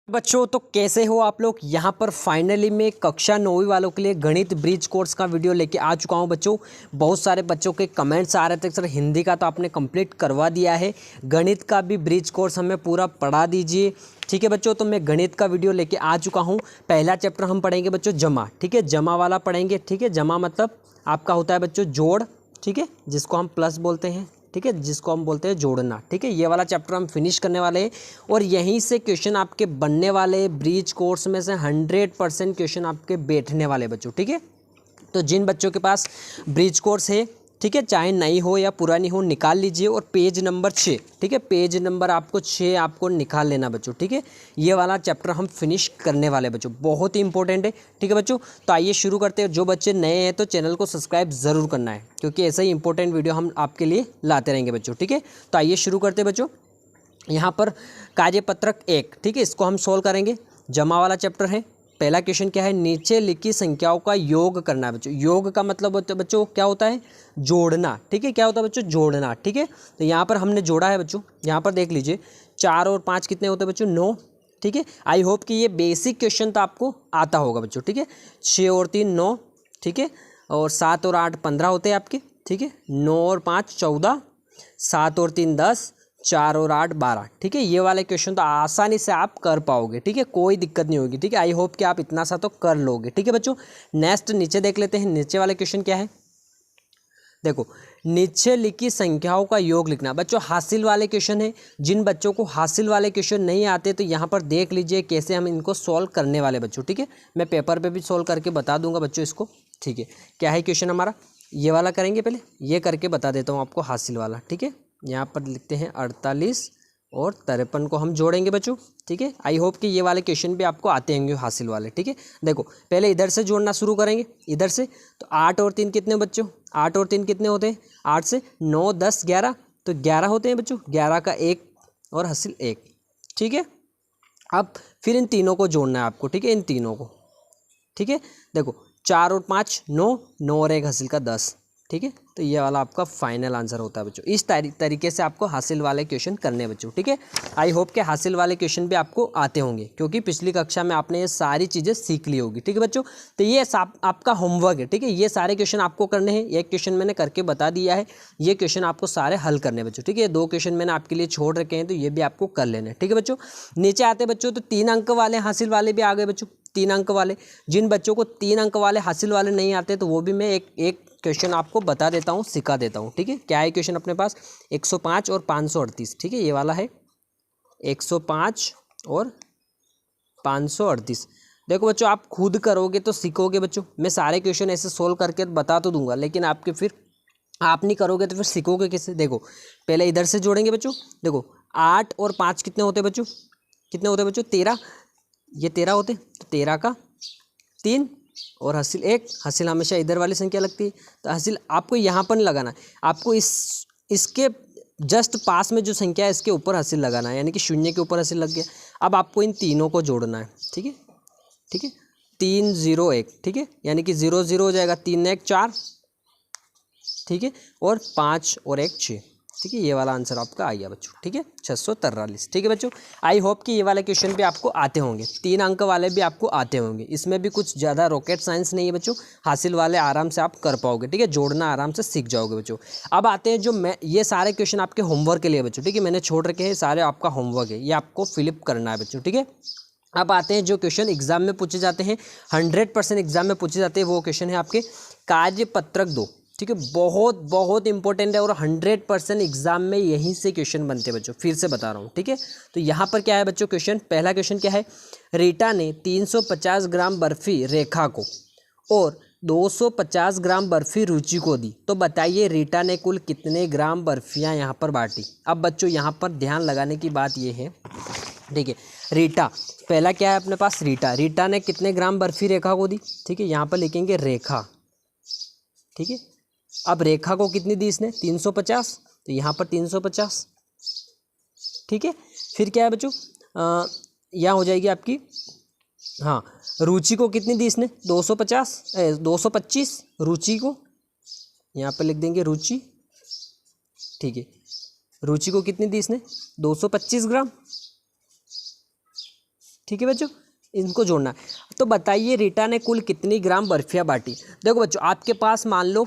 बच्चों तो कैसे हो आप लोग। यहाँ पर फाइनली मैं कक्षा 9वीं वालों के लिए गणित ब्रिज कोर्स का वीडियो लेके आ चुका हूँ। बच्चों बहुत सारे बच्चों के कमेंट्स आ रहे थे, सर हिंदी का तो आपने कंप्लीट करवा दिया है, गणित का भी ब्रिज कोर्स हमें पूरा पढ़ा दीजिए। ठीक है बच्चों, तो मैं गणित का वीडियो लेके आ चुका हूँ। पहला चैप्टर हम पढ़ेंगे बच्चों जमा। ठीक है, जमा वाला पढ़ेंगे। ठीक है, जमा मतलब आपका होता है बच्चों जोड़। ठीक है, जिसको हम प्लस बोलते हैं। ठीक है, जिसको हम बोलते हैं जोड़ना। ठीक है, ये वाला चैप्टर हम फिनिश करने वाले हैं और यहीं से क्वेश्चन आपके बनने वाले ब्रिज कोर्स में से 100% क्वेश्चन आपके बैठने वाले बच्चों। ठीक है, तो जिन बच्चों के पास ब्रिज कोर्स है, ठीक है, चाहे नई हो या पुरानी हो, निकाल लीजिए। और पेज नंबर 6, ठीक है, पेज नंबर आपको 6 आपको निकाल लेना बच्चों। ठीक है, ये वाला चैप्टर हम फिनिश करने वाले बच्चों, बहुत ही इंपॉर्टेंट है। ठीक है बच्चों, तो आइए शुरू करते हैं। जो बच्चे नए हैं तो चैनल को सब्सक्राइब ज़रूर करना है, क्योंकि ऐसा ही इंपॉर्टेंट वीडियो हम आपके लिए लाते रहेंगे बच्चों। ठीक है, तो आइए शुरू करते हैं बच्चों। यहाँ पर कार्यपत्रक 1, ठीक है, इसको हम सोल्व करेंगे। जमा वाला चैप्टर है। पहला क्वेश्चन क्या है, नीचे लिखी संख्याओं का योग करना है बच्चों। योग का मतलब होता है बच्चों क्या होता है, जोड़ना। ठीक है, क्या होता है बच्चों, जोड़ना। ठीक है, तो यहाँ पर हमने जोड़ा है बच्चों। यहाँ पर देख लीजिए 4 और 5 कितने होते हैं बच्चों, 9। ठीक है, आई होप कि ये बेसिक क्वेश्चन तो आपको आता होगा बच्चों। ठीक है, 6 और 3 9। ठीक है, और 7 और 8 15 होते हैं आपके। ठीक है, 9 और 5 14, 7 और 3 10, 4 और 8 12। ठीक है, ये वाले क्वेश्चन तो आसानी से आप कर पाओगे। ठीक है, कोई दिक्कत नहीं होगी। ठीक है, आई होप कि आप इतना सा तो कर लोगे। ठीक है बच्चों, नेक्स्ट नीचे देख लेते हैं। नीचे वाले क्वेश्चन क्या है, देखो, नीचे लिखी संख्याओं का योग लिखना। बच्चों हासिल वाले क्वेश्चन है। जिन बच्चों को हासिल वाले क्वेश्चन नहीं आते तो यहाँ पर देख लीजिए कैसे हम इनको सॉल्व करने वाले बच्चों। ठीक है, मैं पेपर पे भी सॉल्व करके बता दूंगा बच्चों इसको। ठीक है, क्या है क्वेश्चन हमारा, ये वाला करेंगे, पहले ये करके बता देता हूँ आपको हासिल वाला। ठीक है, यहाँ पर लिखते हैं 48 और 53 को हम जोड़ेंगे बच्चों। ठीक है, आई होप कि ये वाले क्वेश्चन भी आपको आते होंगे हासिल वाले। ठीक है, देखो पहले इधर से जोड़ना शुरू करेंगे, इधर से। तो 8 और 3 कितने बच्चों, 8 और 3 कितने होते हैं, 8 से 9 10 11, तो 11 होते हैं बच्चों। 11 का 1 और हासिल 1। ठीक है, अब फिर इन तीनों को जोड़ना है आपको। ठीक है, इन तीनों को। ठीक है, देखो 4 और 5 9, 9 और 1 हासिल का 10। ठीक है, तो ये वाला आपका फाइनल आंसर होता है बच्चों। इस तरीके से आपको हासिल वाले क्वेश्चन करने हैं बच्चों। ठीक है, आई होप के हासिल वाले क्वेश्चन भी आपको आते होंगे, क्योंकि पिछली कक्षा में आपने ये सारी चीज़ें सीख ली होगी। ठीक है बच्चों, तो ये आपका होमवर्क है। ठीक है, ये सारे क्वेश्चन आपको करने हैं। एक क्वेश्चन मैंने करके बता दिया है, ये क्वेश्चन आपको सारे हल करने हैं बच्चों। ठीक है, 2 क्वेश्चन मैंने आपके लिए छोड़ रखे हैं, तो ये भी आपको कर लेने हैं। ठीक है बच्चों, नीचे आते बच्चों तो 3 अंक वाले हासिल वाले भी आ गए बच्चों। 3 अंक वाले, जिन बच्चों को 3 अंक वाले हासिल वाले नहीं आते तो वो भी मैं एक क्वेश्चन आपको बता देता हूँ, सिखा देता हूँ। ठीक है, क्या है क्वेश्चन अपने पास, 105 और 538। ठीक है, ये वाला है 105 और 538। देखो बच्चों, आप खुद करोगे तो सीखोगे बच्चों। मैं सारे क्वेश्चन ऐसे सोल्व करके बता तो दूंगा, लेकिन आपके फिर आप नहीं करोगे तो फिर सीखोगे कैसे। देखो पहले इधर से जोड़ेंगे बच्चों। देखो 8 और 5 कितने होते बच्चों, कितने होते बच्चों, 13। ये 13 होते, तो 13 का 3 और हासिल 1। हासिल हमेशा इधर वाली संख्या लगती है, तो हासिल आपको यहाँ पर लगाना है, आपको इसके जस्ट पास में जो संख्या है इसके ऊपर हासिल लगाना है, यानी कि 0 के ऊपर हासिल लग गया। अब आपको इन तीनों को जोड़ना है। ठीक है, ठीक है, 3 0 1। ठीक है, यानी कि 0 0 हो जाएगा, 3 1 4। ठीक है, और 5 और 1 6। ठीक है, ये वाला आंसर आपका आ गया बच्चों। ठीक है, 643। ठीक है बच्चों, आई होप कि ये वाले क्वेश्चन भी आपको आते होंगे, 3 अंक वाले भी आपको आते होंगे। इसमें भी कुछ ज़्यादा रॉकेट साइंस नहीं है बच्चों, हासिल वाले आराम से आप कर पाओगे। ठीक है, जोड़ना आराम से सीख जाओगे बच्चों। अब आते हैं जो मैं, ये सारे क्वेश्चन आपके होमवर्क के लिए बच्चों। ठीक है, मैंने छोड़ रखे हैं सारे, आपका होमवर्क है, ये आपको फिलिप करना है बच्चों। ठीक है, अब आते हैं जो क्वेश्चन एग्जाम में पूछे जाते हैं, 100% एग्जाम में पूछे जाते हैं, वो क्वेश्चन है आपके कार्यपत्रक 2। ठीक है, बहुत बहुत इंपॉर्टेंट है और 100% एग्जाम में यहीं से क्वेश्चन बनते हैं बच्चों। फिर से बता रहा हूँ। ठीक है, तो यहाँ पर क्या है बच्चों क्वेश्चन, पहला क्वेश्चन क्या है, रीटा ने 350 ग्राम बर्फी रेखा को और 250 ग्राम बर्फी रुचि को दी, तो बताइए रीटा ने कुल कितने ग्राम बर्फियाँ यहाँ पर बांटी। अब बच्चों यहाँ पर ध्यान लगाने की बात ये है, ठीक है, रीटा पहला क्या है अपने पास, रीटा ने कितने ग्राम बर्फी रेखा को दी। ठीक है, यहाँ पर लिखेंगे रेखा। ठीक है, अब रेखा को कितनी दी इसने, 350, तो यहाँ पर 350। ठीक है, फिर क्या है बच्चों, यहाँ हो जाएगी आपकी, हाँ, रुचि को कितनी दी इसने, 225 रुचि को, यहाँ पर लिख देंगे रुचि। ठीक है, रुचि को कितनी दी इसने, 225 ग्राम। ठीक है बच्चों, इनको जोड़ना है। तो बताइए रीटा ने कुल कितनी ग्राम बर्फियाँ बांटी। देखो बच्चों, आपके पास मान लो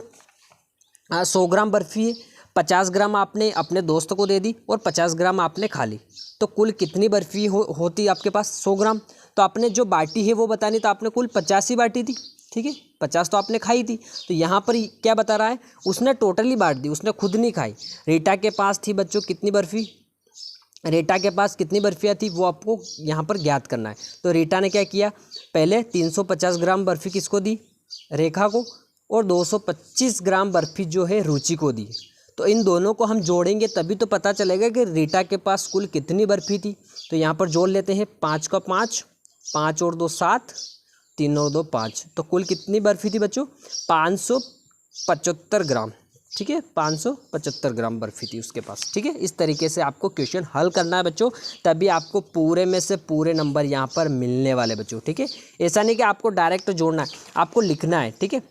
100 ग्राम बर्फ़ी है, 50 ग्राम आपने अपने दोस्त को दे दी और 50 ग्राम आपने खा ली, तो कुल कितनी बर्फ़ी होती आपके पास 100 ग्राम। तो आपने जो बाटी है वो बतानी, तो आपने कुल 50 ही बाटी थी, ठीक है, 50 तो आपने खाई थी। तो यहाँ पर क्या बता रहा है, उसने टोटली बांट दी, उसने खुद नहीं खाई। रीटा के पास थी बच्चों कितनी बर्फ़ी, रीटा के पास कितनी बर्फ़ियाँ थी वो आपको यहाँ पर ज्ञात करना है। तो रीटा ने क्या किया, पहले 350 ग्राम बर्फ़ी किसको दी, रेखा को, और 225 ग्राम बर्फ़ी जो है रुचि को दी। तो इन दोनों को हम जोड़ेंगे तभी तो पता चलेगा कि रीटा के पास कुल कितनी बर्फ़ी थी। तो यहाँ पर जोड़ लेते हैं, 5 का 5, 5 और 2 7, 3 और 2 5, तो कुल कितनी बर्फ़ी थी बच्चों, 575 ग्राम, ठीक है, 575 ग्राम बर्फ़ी थी उसके पास, ठीक है। इस तरीके से आपको क्वेश्चन हल करना है बच्चों, तभी आपको पूरे में से पूरे नंबर यहाँ पर मिलने वाले बच्चों, ठीक है। ऐसा नहीं कि आपको डायरेक्ट जोड़ना है, आपको लिखना है, ठीक है,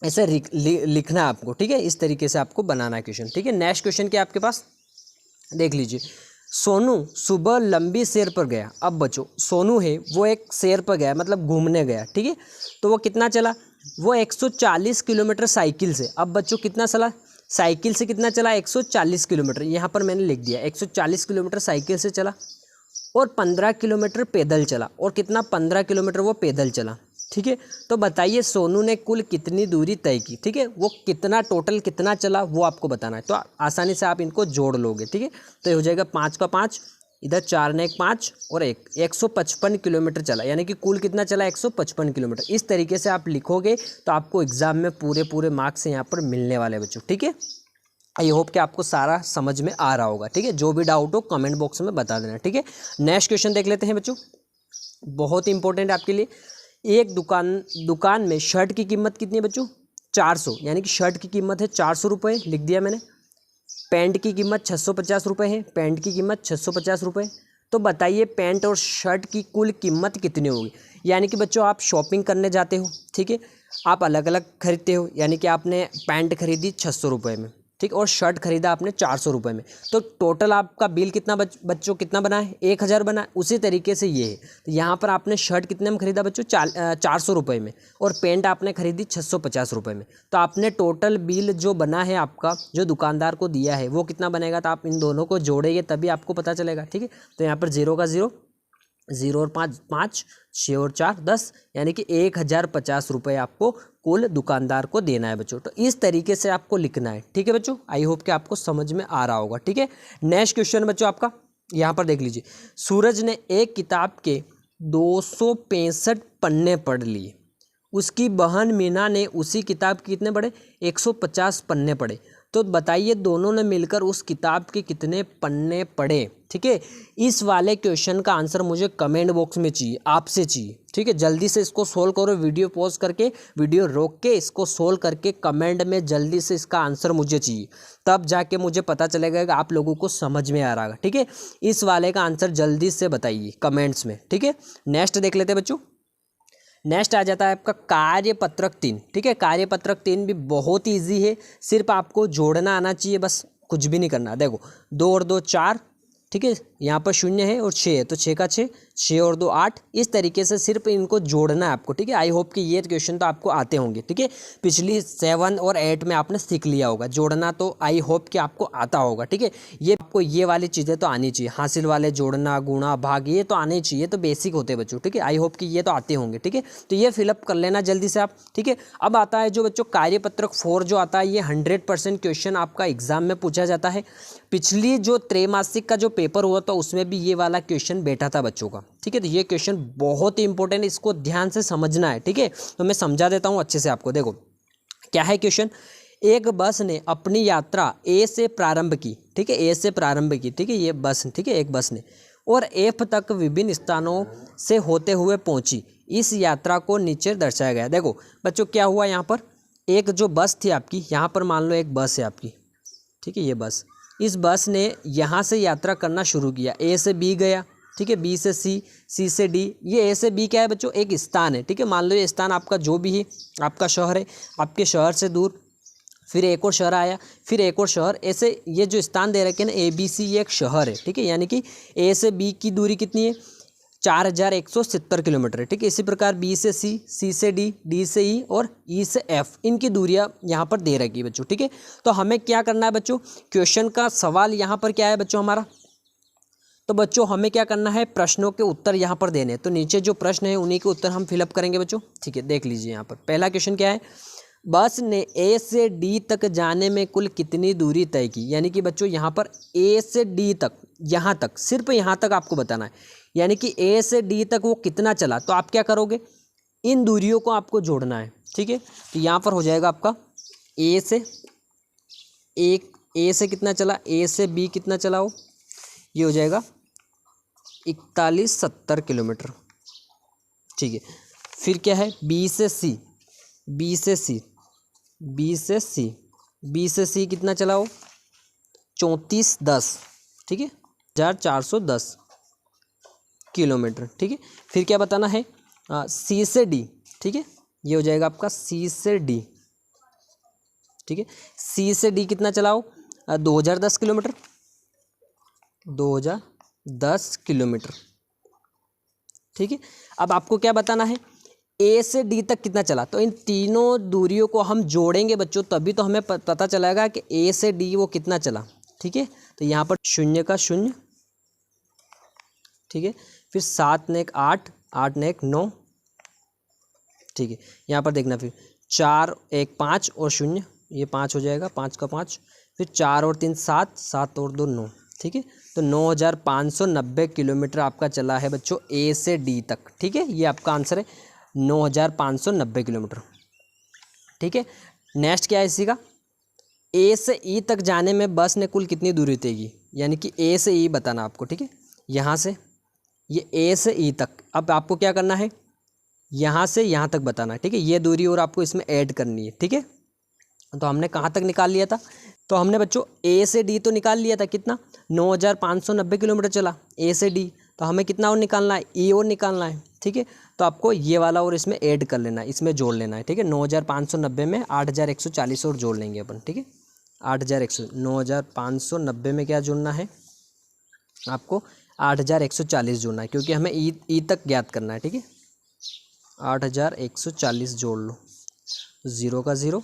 ऐसे लिखना है आपको, ठीक है। इस तरीके से आपको बनाना है क्वेश्चन, ठीक है। नेक्स्ट क्वेश्चन क्या आपके पास, देख लीजिए। सोनू सुबह लंबी सैर पर गया। अब बच्चों सोनू है वो एक सैर पर गया, मतलब घूमने गया, ठीक है। तो वो कितना चला, वो 140 किलोमीटर साइकिल से। अब बच्चों कितना चला, साइकिल से कितना चला, 140 किलोमीटर। यहाँ पर मैंने लिख दिया 140 किलोमीटर साइकिल से चला, और 15 किलोमीटर पैदल चला, और कितना 15 किलोमीटर वो पैदल चला, ठीक है। तो बताइए सोनू ने कुल कितनी दूरी तय की, ठीक है, वो कितना टोटल कितना चला वो आपको बताना है। तो आसानी से आप इनको जोड़ लोगे, ठीक है। तो ये हो जाएगा 5 का 5, इधर 4 ने 1 5 और 155 किलोमीटर चला, यानी कि कुल कितना चला, 155 किलोमीटर। इस तरीके से आप लिखोगे तो आपको एग्जाम में पूरे मार्क्स यहाँ पर मिलने वाले बच्चों, ठीक है। आई होप कि आपको सारा समझ में आ रहा होगा, ठीक है। जो भी डाउट हो कमेंट बॉक्स में बता देना, ठीक है। नेक्स्ट क्वेश्चन देख लेते हैं बच्चों, बहुत ही इंपॉर्टेंट है आपके लिए। एक दुकान में शर्ट की कीमत कितनी है बच्चों, 400, यानी कि शर्ट की कीमत है 400 रुपये, लिख दिया मैंने। पैंट की कीमत 650 रुपये है, पैंट की कीमत 650 रुपये। तो बताइए पैंट और शर्ट की कुल कीमत कितनी होगी। यानी कि बच्चों आप शॉपिंग करने जाते हो, ठीक है, आप अलग अलग खरीदते हो, यानी कि आपने पैंट खरीदी 600 रुपये में, ठीक, और शर्ट खरीदा आपने 400 रुपये में। तो टोटल आपका बिल कितना बच्चों कितना बना है, 1000 बना है। उसी तरीके से ये है, तो यहाँ पर आपने शर्ट कितने में खरीदा बच्चों, 400 रुपये में, और पैंट आपने खरीदी 650 रुपये में। तो आपने टोटल बिल जो बना है आपका, जो दुकानदार को दिया है वो कितना बनेगा। तो आप इन दोनों को जोड़ेंगे तभी आपको पता चलेगा, ठीक है। तो यहाँ पर 0 का 0, 0 और 5 5, 6 और 4 10, यानी कि 1050 रुपये आपको कुल दुकानदार को देना है बच्चों। तो इस तरीके से आपको लिखना है, ठीक है बच्चों। आई होप कि आपको समझ में आ रहा होगा, ठीक है। नेक्स्ट क्वेश्चन बच्चों आपका यहाँ पर देख लीजिए। सूरज ने एक किताब के 265 पन्ने पढ़ लिए, उसकी बहन मीना ने उसी किताब के कितने पढ़े, 150 पन्ने पढ़े। तो बताइए दोनों ने मिलकर उस किताब के कितने पन्ने पढ़े, ठीक है। इस वाले क्वेश्चन का आंसर मुझे कमेंट बॉक्स में चाहिए, आपसे चाहिए, ठीक है। जल्दी से इसको सोल्व करो, वीडियो पॉज करके, वीडियो रोक के इसको सोल्व करके कमेंट में जल्दी से इसका आंसर मुझे चाहिए, तब जाके मुझे पता चलेगा कि आप लोगों को समझ में आ रहा है, ठीक है। इस वाले का आंसर जल्दी से बताइए कमेंट्स में, ठीक है। नेक्स्ट देख लेते हैं बच्चों। नेक्स्ट आ जाता है आपका कार्यपत्रक 3, ठीक है। कार्यपत्रक 3 भी बहुत ही ईजी है, सिर्फ आपको जोड़ना आना चाहिए, बस कुछ भी नहीं करना। देखो 2 और 2 4, ठीक है, यहाँ पर 0 है और 6 है, तो 6 का 6, 6 और 2 8। इस तरीके से सिर्फ इनको जोड़ना है आपको, ठीक है। आई होप कि ये क्वेश्चन तो आपको आते होंगे, ठीक है। पिछली 7 और 8 में आपने सीख लिया होगा जोड़ना, तो आई होप कि आपको आता होगा, ठीक है। ये आपको ये वाली चीज़ें तो आनी चाहिए, हासिल वाले जोड़ना गुणा भाग, ये तो आने चाहिए, तो बेसिक होते हैं बच्चों, ठीक है। आई होप कि ये तो आते होंगे, ठीक है। तो ये फिलअप कर लेना जल्दी से आप, ठीक है। अब आता है जो बच्चों कार्यपत्रक 4 जो आता है, ये 100% क्वेश्चन आपका एग्जाम में पूछा जाता है। पिछली जो त्रैमासिक का जो पेपर हुआ था उसमें भी ये वाला क्वेश्चन बैठा था बच्चों का, ठीक है। तो ये क्वेश्चन बहुत ही इंपॉर्टेंट, इसको ध्यान से समझना है, ठीक है। तो मैं समझा देता हूँ अच्छे से आपको। देखो क्या है क्वेश्चन। एक बस ने अपनी यात्रा ए से प्रारंभ की, ठीक है, ए से प्रारंभ की, ठीक है, ये बस, ठीक है, एक बस ने, और एफ तक विभिन्न स्थानों से होते हुए पहुंची। इस यात्रा को नीचे दर्शाया गया। देखो बच्चों क्या हुआ, यहाँ पर एक जो बस थी आपकी, यहाँ पर मान लो एक बस है आपकी, ठीक है, ये बस, इस बस ने यहाँ से यात्रा करना शुरू किया, ए से बी गया, ठीक है, बी से सी, सी से डी। ये ए से बी क्या है बच्चों, एक स्थान है, ठीक है। मान लो ये स्थान आपका जो भी है, आपका शहर है, आपके शहर से दूर फिर एक और शहर आया, फिर एक और शहर, ऐसे ये जो स्थान दे रखे हैं ना ए बी सी, ये एक शहर है, ठीक है। यानी कि ए से बी की दूरी कितनी है, 4170 किलोमीटर है। ठीक है, इसी प्रकार बी से सी, सी से डी, डी से ई और ई से एफ, इनकी दूरियां यहाँ पर दे रखी है बच्चों। ठीक है, तो हमें क्या करना है बच्चों, क्वेश्चन का सवाल यहाँ पर क्या है बच्चों हमारा, तो बच्चों हमें क्या करना है, प्रश्नों के उत्तर यहाँ पर देने हैं। तो नीचे जो प्रश्न है उन्हीं के उत्तर हम फिलअप करेंगे बच्चों। ठीक है, देख लीजिए यहाँ पर पहला क्वेश्चन क्या है, बस ने ए से डी तक जाने में कुल कितनी दूरी तय की। यानी कि बच्चों यहाँ पर ए से डी तक, यहाँ तक, सिर्फ यहाँ तक आपको बताना है, यानी कि ए से डी तक वो कितना चला। तो आप क्या करोगे, इन दूरियों को आपको जोड़ना है। ठीक है, तो यहाँ पर हो जाएगा आपका ए से कितना चला, ए से बी कितना चला हो, ये हो जाएगा 4170 किलोमीटर। ठीक है, फिर क्या है, बी से सी, बी से सी, बी से सी, बी से सी कितना चला हो, 3410। ठीक है, 1410 किलोमीटर। ठीक है, फिर क्या बताना है, सी से डी। ठीक है, ये हो जाएगा आपका सी से डी। ठीक है, सी से डी कितना चला हो, 2010 किलोमीटर, 2010 किलोमीटर। ठीक है, अब आपको क्या बताना है, ए से डी तक कितना चला। तो इन तीनों दूरियों को हम जोड़ेंगे बच्चों, तभी तो हमें पता चलेगा कि ए से डी वो कितना चला। ठीक है, तो यहाँ पर 0 का 0। ठीक है, फिर 7 ने 1 8, 8 ने 1 9। ठीक है, यहाँ पर देखना, फिर 4 1 5 और 0, ये 5 हो जाएगा, 5 का 5, फिर 4 और 3 7, 7 और 2 9। ठीक है, तो 9590 किलोमीटर आपका चला है बच्चों ए से डी तक। ठीक है, ये आपका आंसर है, 9590 किलोमीटर। ठीक है, नेक्स्ट क्या है इसी का, ए से ई तक जाने में बस ने कुल कितनी दूरी तय की। यानी कि ए से ई बताना आपको। ठीक है, यहाँ से ये ए से ई तक, अब आपको क्या करना है, यहाँ से यहाँ तक बताना है। ठीक है, ये दूरी और आपको इसमें ऐड करनी है। ठीक है, तो हमने कहाँ तक निकाल लिया था, तो हमने बच्चों ए से डी तो निकाल लिया था, कितना, 9590 किलोमीटर चला ए से डी। तो हमें कितना और निकालना है, ई और निकालना है। ठीक है, तो आपको ये वाला और इसमें ऐड कर लेना है, इसमें जोड़ लेना है। ठीक है, 9590 में 8140 और जोड़ लेंगे अपन। ठीक है, 9590 में क्या जोड़ना है आपको, 8140 जोड़ना है, क्योंकि हमें ई तक ज्ञात करना है। ठीक है, 8140 जोड़ लो, 0 का 0,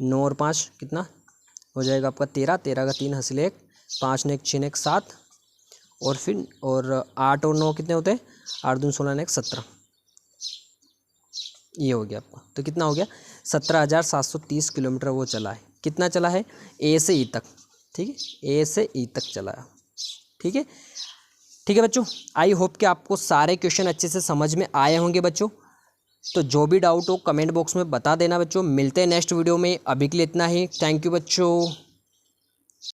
9 और 5 कितना हो जाएगा आपका 13, 13 का 3 हासिल 1, 5 ने 1 6 ने 1 7, और फिर 8 और 9 कितने होते हैं, 8 दूनी 16 ने 1 17। ये हो गया आपका, तो कितना हो गया, 17,730 किलोमीटर वो चला है। कितना चला है, ए से ई तक। ठीक है, ए से ई तक चला है। ठीक है, ठीक है बच्चों, आई होप कि आपको सारे क्वेश्चन अच्छे से समझ में आए होंगे बच्चों। तो जो भी डाउट हो कमेंट बॉक्स में बता देना बच्चों। मिलते हैं नेक्स्ट वीडियो में, अभी के लिए इतना ही। थैंक यू बच्चों।